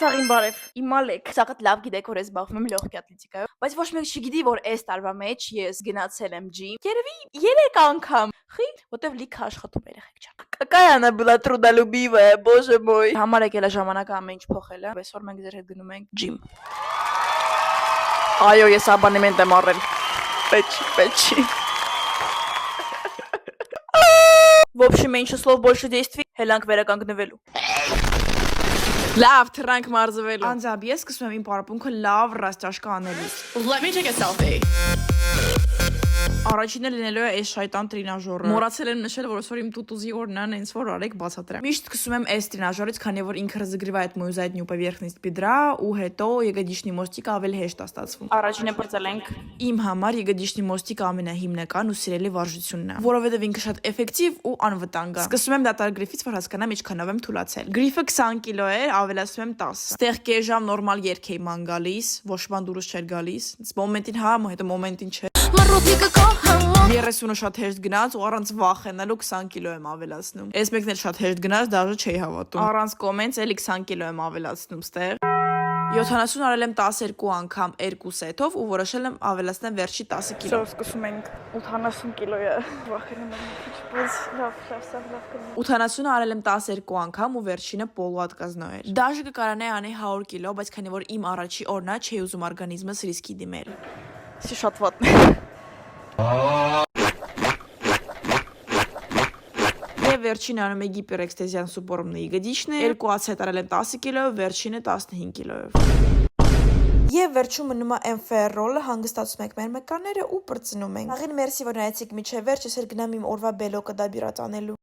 Աղին բարև, իմալեք, սաղատ լավ գիտեք, որ ես զբաղվում եմ լողքի ատլետիկայով, բայց ոչ մեկ չգիտի, որ այս տարվա մեջ ես գնացել եմ ջիմ, երևի 3 անգամ, որտեվ լիքը աշխատում երեխեք չան։ Какая она была трудолюбивая, боже мой։ Համար եկել է ժամանակը ամեն ինչ փոխել է, այսօր մենք ձեր հետ գնում ենք ջիմ։ Այո, ես աբոնեմենտ եմ առել։ Печи. В общем, меньше слов, больше действий, հելանք վերականգնվելու։ Լավ, թռանք մարզվելու։ Անձամբ ես սկսում եմ իմ պարապմունքը լավ ռաստաշկա անելուց։ Let me take a selfie. Առաջինը լինելու է այս շայտան տրինաժորը։ Մոռացել եմ նշել, որ այսօր իմ տուտուզի օրն է, ինձ որ արեք բացատրեմ։ Միշտ սկսում եմ այս տրինաժորից, քանի որ ինքը разогревает мою заднюю поверхность бедра, ու հետո ягодичный мостик ավելի հեշտ է ստացվում։ Առաջինը բրծելենք։ Իմ համար ягодичный мостик ամենահիմնական ու սիրելի վարժությունն է, որովհետև ինքը շատ էֆեկտիվ ու անվտանգ է։ Սկսում եմ դատարկ գրիֆից, որ հասկանամ ինչքանով եմ թուլացել։ Գրիֆը 20 կիլո էր, ավելացնում եմ 10։ Ստեղ կեժամ նորմալ երգ էի ման գալիս, ոչ բան դուրս չէր գալիս։ Մոմենտին հա, հետո մոմենտին չէ։ 30-ը շատ հեշտ գնաց ու առանց վախենալու 20 կիլո եմ ավելացնում։ Այս մեկն էլ շատ հեշտ գնաց, դաժե չէի հավատում։ Առանց կոմենտ էլի 20 կիլո եմ ավելացնում ստեղ։ 70 արել եմ 12 անգամ 2 սեթով ու որոշել եմ ավելացնել վերջի 10 կիլո։ Սկսում ենք 80 կիլոյը վախենում եմ քիչ, բայց լավ կնա։ 80-ը արել եմ 12 անգամ ու վերջինը պոլուատկազնո էր։ Դաժե կկարանայի անի 100 կիլո, բայց քանի որ իմ առաջի օրն է, չի ուզում օրգանիզմս ռիսկի դիմել։ Սի շատ վատն է։ Եվ վերջին անում է գիպերեքստեզիան սուպորումն ягодичный, 2 ացետ արել եմ 10 կիլո, վերջինը 15 կիլոյով։ Եվ վերջում մնում է MFR ռոլը, հանգստացում ենք մեր մկանները ու պրծնում ենք։ Աղին մերսի, որ նայեցիք միջև վերջ, ես էլ գնամ իմ օրվա բելոկը դաբիրատ անելու։